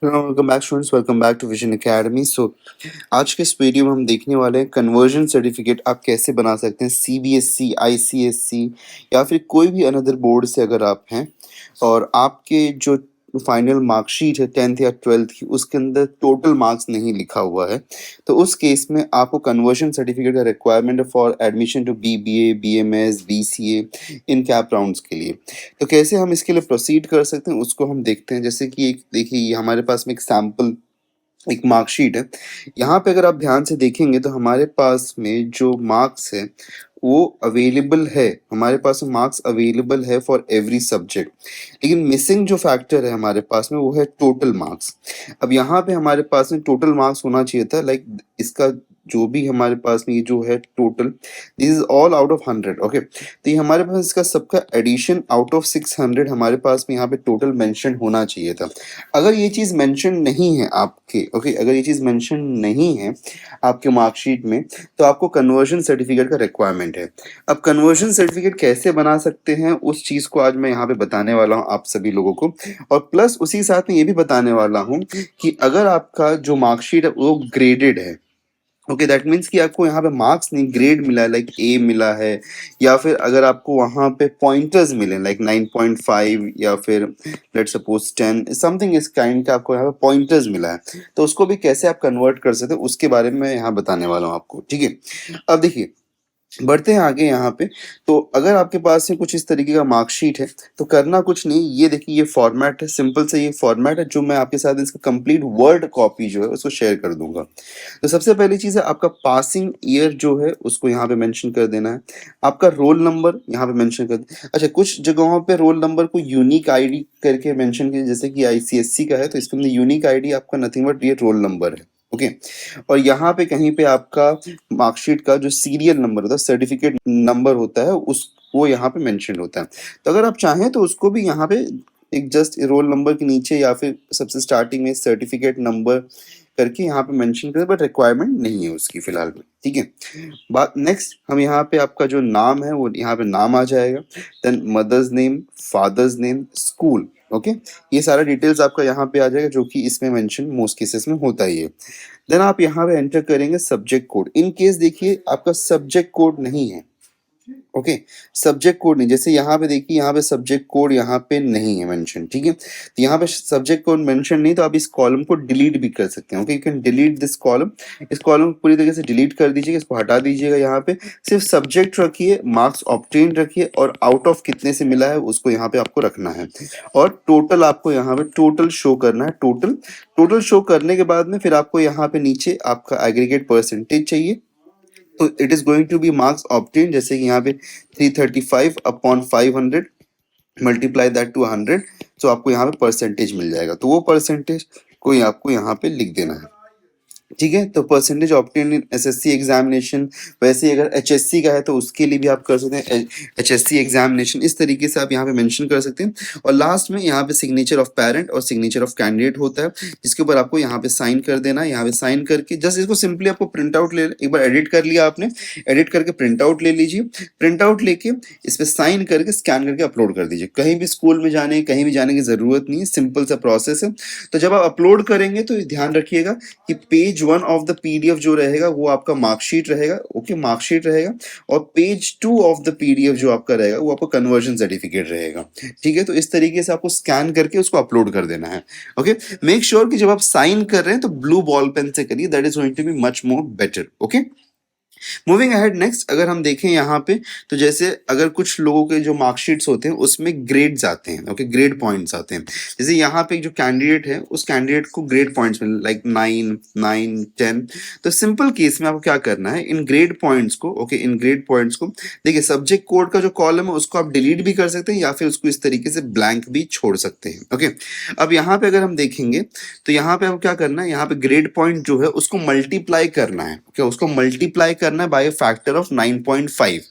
Welcome back students, welcome back to Vision Academy. आज के इस वीडियो में हम देखने वाले हैं कन्वर्जन सर्टिफिकेट आप कैसे बना सकते हैं सीबीएसई, आईसीएसई या फिर कोई भी अनदर बोर्ड से अगर आप हैं और आपके जो फाइनल मार्कशीट है 10th या 12th की, उसके अंदर टोटल मार्क्स नहीं लिखा हुआ है, तो उस केस में आपको कन्वर्जन सर्टिफिकेट का रिक्वायरमेंट है for admission to BBA, BMS, BCA in CAP rounds के लिए। तो कैसे हम इसके लिए प्रोसीड कर सकते हैं उसको हम देखते हैं। जैसे कि एक देखिए हमारे पास में एक सैम्पल एक मार्कशीट है। यहाँ पे अगर आप ध्यान से देखेंगे तो हमारे पास में जो मार्क्स है वो अवेलेबल है, हमारे पास में मार्क्स अवेलेबल है फॉर एवरी सब्जेक्ट, लेकिन मिसिंग जो फैक्टर है हमारे पास में वो है टोटल मार्क्स। अब यहाँ पे हमारे पास में टोटल मार्क्स होना चाहिए था, लाइक इसका जो भी हमारे पास में ये जो है total, this is all out of 100। Okay, तो ये हमारे पास इसका सबका एडिशन आउट ऑफ 600 हमारे पास में यहाँ पे टोटल मेंशन होना चाहिए था। अगर ये चीज़ मेंशन नहीं है आपके, ओके, अगर ये चीज़ मेंशन नहीं है आपके मार्कशीट में, तो आपको कन्वर्जन सर्टिफिकेट का रिक्वायरमेंट है। अब कन्वर्जन सर्टिफिकेट कैसे बना सकते हैं उस चीज़ को आज मैं यहाँ पे बताने वाला हूँ आप सभी लोगों को, और प्लस उसी साथ में ये भी बताने वाला हूँ कि अगर आपका जो मार्कशीट है वो ग्रेडेड है, ओके, दैट मीन्स कि आपको यहाँ पे मार्क्स नहीं ग्रेड मिला है, लाइक ए मिला है, या फिर अगर आपको वहाँ पे पॉइंटर्स मिले लाइक 9.5 या फिर लेट्स सपोज 10 समथिंग इस काइंड का आपको यहाँ पे पॉइंटर्स मिला है, तो उसको भी कैसे आप कन्वर्ट कर सकते हैं उसके बारे में मैं यहाँ बताने वाला हूँ आपको। ठीक है, अब देखिए बढ़ते हैं आगे यहाँ पे। तो अगर आपके पास में कुछ इस तरीके का मार्कशीट है तो करना कुछ नहीं, ये देखिए ये फॉर्मेट है, सिंपल से ये फॉर्मेट है जो मैं आपके साथ इसका कंप्लीट वर्ड कॉपी जो है उसको शेयर कर दूंगा। तो सबसे पहली चीज़ है आपका पासिंग ईयर जो है उसको यहाँ पे मेंशन कर देना है, आपका रोल नंबर यहाँ पे मेंशन कर अच्छा, कुछ जगहों पे रोल नंबर को यूनिक आईडी करके मेंशन किया, जैसे कि आईसीएससी का है तो इसके अंदर यूनिक आईडी आपका नथिंग बट ये रोल नंबर है। ओके, और यहाँ पे कहीं पे आपका मार्कशीट का जो सीरियल नंबर होता है, सर्टिफिकेट नंबर होता है, उस वो यहाँ पे मेंशन होता है। तो अगर आप चाहें तो उसको भी यहाँ पे एक जस्ट रोल नंबर के नीचे या फिर सबसे स्टार्टिंग में सर्टिफिकेट नंबर करके यहाँ पे मेंशन करें, बट रिक्वायरमेंट नहीं है उसकी फिलहाल में। ठीक है, बात नेक्स्ट हम यहाँ पे आपका जो नाम है वो यहाँ पे नाम आ जाएगा, then mother's name, father's name, school. Okay, ये सारा डिटेल्स आपका यहाँ पे आ जाएगा जो कि इसमें मेंशन मोस्ट केसेस में होता ही है। देन आप यहाँ पे एंटर करेंगे सब्जेक्ट कोड। इन केस देखिए आपका सब्जेक्ट कोड नहीं है, ओके, सब्जेक्ट कोड नहीं, जैसे यहाँ पे देखिए यहाँ पे सब्जेक्ट कोड यहाँ पे नहीं है मेंशन। ठीक है, तो यहाँ पे सब्जेक्ट कोड मेंशन नहीं, तो आप इस कॉलम को डिलीट भी कर सकते हैं। Okay, you can delete this column, इस कॉलम को पूरी तरीके से डिलीट कर दीजिएगा, इसको हटा दीजिएगा। यहाँ पे सिर्फ सब्जेक्ट रखिए, मार्क्स ऑब्टेन रखिए और आउट ऑफ कितने से मिला है उसको यहाँ पे आपको रखना है, और टोटल आपको यहाँ पे टोटल शो करना है। टोटल शो करने के बाद में फिर आपको यहाँ पे नीचे आपका एग्रीगेट परसेंटेज चाहिए, तो it is going to be marks obtain, जैसे कि यहाँ पे 335 अपॉन 500 मल्टीप्लाई दैट टू 100, तो आपको यहाँ पे परसेंटेज मिल जाएगा, तो वो परसेंटेज को आपको यहाँ पे लिख देना है। ठीक है, तो परसेंटेज ऑब्टेन इन एसएससी एग्जामिनेशन, वैसे अगर एचएससी का है तो उसके लिए भी आप कर सकते हैं एचएससी एग्जामिनेशन, इस तरीके से आप यहाँ पे मेंशन कर सकते हैं। और लास्ट में यहाँ पे सिग्नेचर ऑफ पेरेंट और सिग्नेचर ऑफ कैंडिडेट होता है, जिसके ऊपर आपको यहाँ पे साइन कर देना है। यहाँ पे साइन करके जस्ट इसको सिंपली आपको प्रिंट आउट ले, एक बार एडिट कर लिया आपने, एडिट करके प्रिंट आउट ले लीजिए, प्रिंट आउट लेके इस पर साइन करके स्कैन करके अपलोड कर दीजिए। कहीं भी स्कूल में जाने कहीं भी जाने की जरूरत नहीं है, सिंपल सा प्रोसेस है। तो जब आप अपलोड करेंगे तो ध्यान रखिएगा कि पेज 1 ऑफ द पीडीएफ जो रहेगा वो आपका मार्कशीट रहेगा। ओके, मार्कशीट रहेगा, और पेज 2 ऑफ द पीडीएफ जो आपका रहेगा वो आपका कन्वर्जन सर्टिफिकेट रहेगा। ठीक है, तो इस तरीके से आपको स्कैन करके उसको अपलोड कर देना है। ओके, मेक श्योर कि जब आप साइन कर रहे हैं तो ब्लू बॉल पेन से करिए, that is going to be much more better. Okay, moving ahead next अगर हम देखें यहाँ पे, तो जैसे अगर कुछ लोगों के जो मार्कशीट्स होते हैं उसमें ग्रेड्स आते हैं, ओके, ग्रेड पॉइंट्स आते हैं। जैसे यहाँ पे जो कैंडिडेट है उस कैंडिडेट को ग्रेड पॉइंट्स मिले लाइक 9, 9, 10। तो सिंपल केस में आपको क्या करना है, इन ग्रेड पॉइंट्स को, ओके, इन ग्रेड पॉइंट्स को देखिए, सब्जेक्ट कोड का जो कॉलम है उसको आप डिलीट भी कर सकते हैं या फिर उसको इस तरीके से ब्लैंक भी छोड़ सकते हैं। ओके, अब यहाँ पे अगर हम देखेंगे तो यहाँ पे आपको क्या करना है, यहाँ पे ग्रेड पॉइंट जो है उसको मल्टीप्लाई करना है। ओके, उसको मल्टीप्लाई करना है बाय फैक्टर ऑफ 9.5।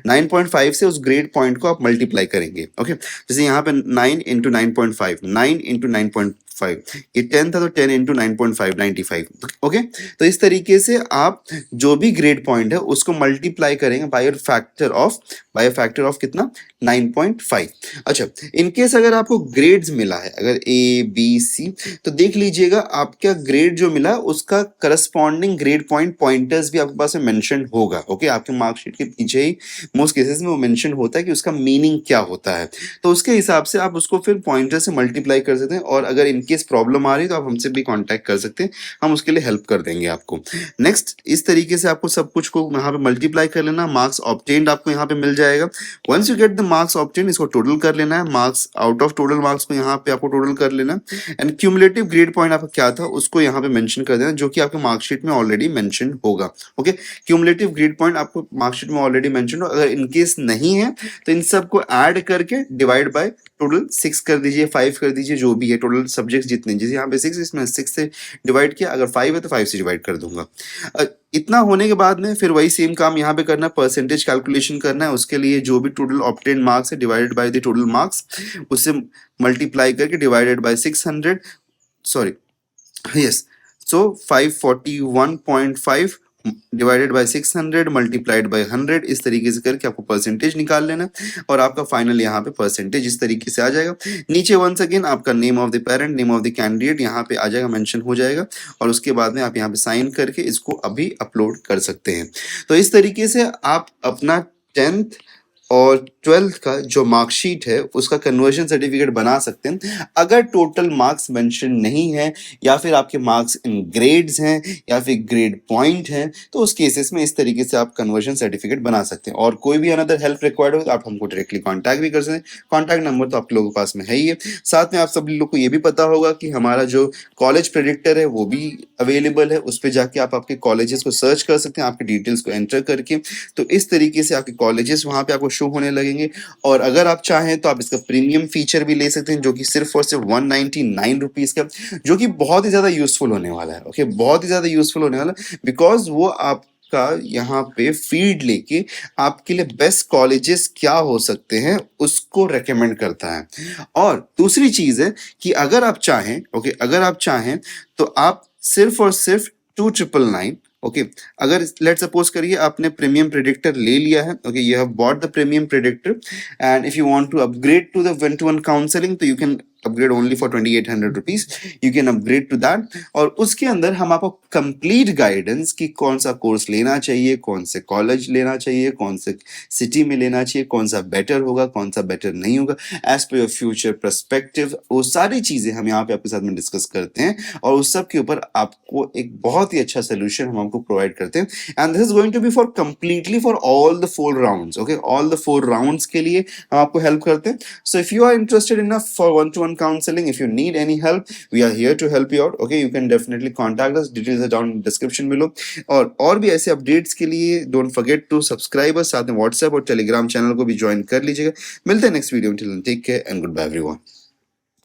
9.5 से उस ग्रेड पॉइंट को आप मल्टीप्लाई करेंगे। ओके, जैसे यहाँ पे 9 इंटू 9.5, 9 इंटू 9.5 5, ये 10 था तो 10 इंटू 9.5 95। ओके, तो इस तरीके से आप जो भी ग्रेड पॉइंट है उसको मल्टीप्लाई करेंगे बाय फैक्टर ऑफ कितना 9.5। अच्छा, इनकेस अगर आपको ग्रेड्स मिला है अगर ए बी सी, तो देख लीजिएगा आपका ग्रेड जो मिला उसका करस्पॉन्डिंग ग्रेड पॉइंटर्स भी आपके पास में मेंशन होगा। ओके, आपके मार्कशीट के पीछे ही मोस्ट केसेस में वो मेंशन होता है कि उसका मीनिंग क्या होता है, तो उसके हिसाब से आप उसको फिर पॉइंटर से मल्टीप्लाई कर सकते हैं। और अगर इनकेस प्रॉब्लम आ रही है तो आप हमसे भी कांटेक्ट कर सकते हैं, हम उसके लिए हेल्प कर देंगे आपको। नेक्स्ट, इस तरीके से आपको सब कुछ को यहाँ पे मल्टीप्लाई कर लेना, मार्क्स ऑब्टेन्ड आपको यहाँ पे मिल जाएगा। Once you get the marks obtained, इसको टोटल कर लेना है, marks out of total marks को यहाँ पे आपको टोटल कर लेना, एंड क्यूमुलेटिव ग्रेड पॉइंट आपका क्या था उसको यहाँ पे मेंशन कर देना, जो कि आपके मार्कशीट में ऑलरेडी मेंशन होगा। ओके, क्यूमुलेटिव ग्रेड पॉइंट आपको मार्कशीट में ऑलरेडी मेंशन हो, अगर इनकेस नहीं है तो इन सबको ऐड करके डिवाइड बाय टोटल 6 कर दीजिए, 5 कर दीजिए, जो भी है टोटल सब्जेक्ट्स जितने, जैसे यहाँ पे 6 इसमें 6 से डिवाइड किया, अगर 5 है तो 5 से डिवाइड कर दूंगा। इतना होने के बाद में फिर वही सेम काम यहाँ पे करना, परसेंटेज कैलकुलेशन करना है, उसके लिए जो भी टोटल ऑब्टेन मार्क्स है divided by the total marks, उससे मल्टीप्लाई करके divided by 600, sorry yes, so 541.5 divided by 600 multiplied by 100, इस तरीके से करके आपको परसेंटेज निकाल लेना और आपका फाइनल यहाँ पे परसेंटेज इस तरीके से आ जाएगा। नीचे वंस अगेन आपका name of the parent, name of the candidate यहाँ पे आ जाएगा, मेंशन हो जाएगा, और उसके बाद में आप यहाँ पे साइन करके इसको अभी अपलोड कर सकते हैं। तो इस तरीके से आप अपना 10th और 12th का जो मार्कशीट है उसका कन्वर्जन सर्टिफिकेट बना सकते हैं। अगर टोटल मार्क्स मेंशन नहीं है या फिर आपके मार्क्स इन ग्रेड्स हैं या फिर ग्रेड पॉइंट हैं, तो उस केसेस में इस तरीके से आप कन्वर्जन सर्टिफिकेट बना सकते हैं। और कोई भी अनदर हेल्प रिक्वायर्ड हो तो आप हमको डायरेक्टली कांटेक्ट भी कर सकते हैं, कांटेक्ट नंबर तो आप लोगों के पास में है ही है। साथ में आप सभी लोग को ये भी पता होगा कि हमारा जो कॉलेज प्रेडिक्टर है वो भी अवेलेबल है, उस पर जाके आप आपके कॉलेजेस को सर्च कर सकते हैं, आपके डिटेल्स को एंटर करके, तो इस तरीके से आपके कॉलेजेस वहाँ पे आपको शो होने लगेंगे। और अगर आप चाहें तो आप इसका प्रीमियम फीचर भी ले सकते हैं, जो कि सिर्फ और सिर्फ 199 रुपीज का, जो कि बहुत ही ज्यादा यूजफुल होने वाला है। ओके, बहुत ही ज्यादा यूजफुल होने वाला है, बिकॉज वो आप का यहाँ पे फीड लेके आपके लिए बेस्ट कॉलेजेस क्या हो सकते हैं उसको रेकमेंड करता है। और दूसरी चीज है कि अगर आप चाहें, ओके, अगर आप चाहें तो आप सिर्फ और सिर्फ 2999, ओके, अगर लेट सपोज करिए आपने प्रीमियम प्रेडिक्टर ले लिया है, okay, you have bought the premium predictor and if you want to upgrade to the 1-to-1 counselling, तो you can upgrade only for 2800 rupees, you can upgrade to that. और उसके अंदर हम आपको कंप्लीट गाइडेंस कि कौन सा कोर्स लेना चाहिए, कौन से कॉलेज लेना चाहिए, कौन से सिटी में लेना चाहिए, कौन सा बेटर होगा, कौन सा बेटर नहीं होगा, as per your future perspective, वो सारी चीजें हम यहाँ पे आपके साथ में डिस्कस करते हैं और उस सब के ऊपर आपको एक बहुत ही अच्छा सोल्यूशन हम आपको प्रोवाइड करते हैं। And this is going to be for completely for all the 4 rounds, okay, all the 4 rounds के लिए हम आपको हेल्प करते हैं। So if you are interested enough for 1-to-1 counseling, if you need any help, we are here to help you out, okay, you can definitely contact us, details are down in description below। और भी ऐसे updates के लिए don't forget to subscribe us, साथ में WhatsApp और Telegram channel को भी ज्वाइन कर लीजिएगा। मिलते हैं नेक्स्ट वीडियो में, till then take care and goodbye everyone.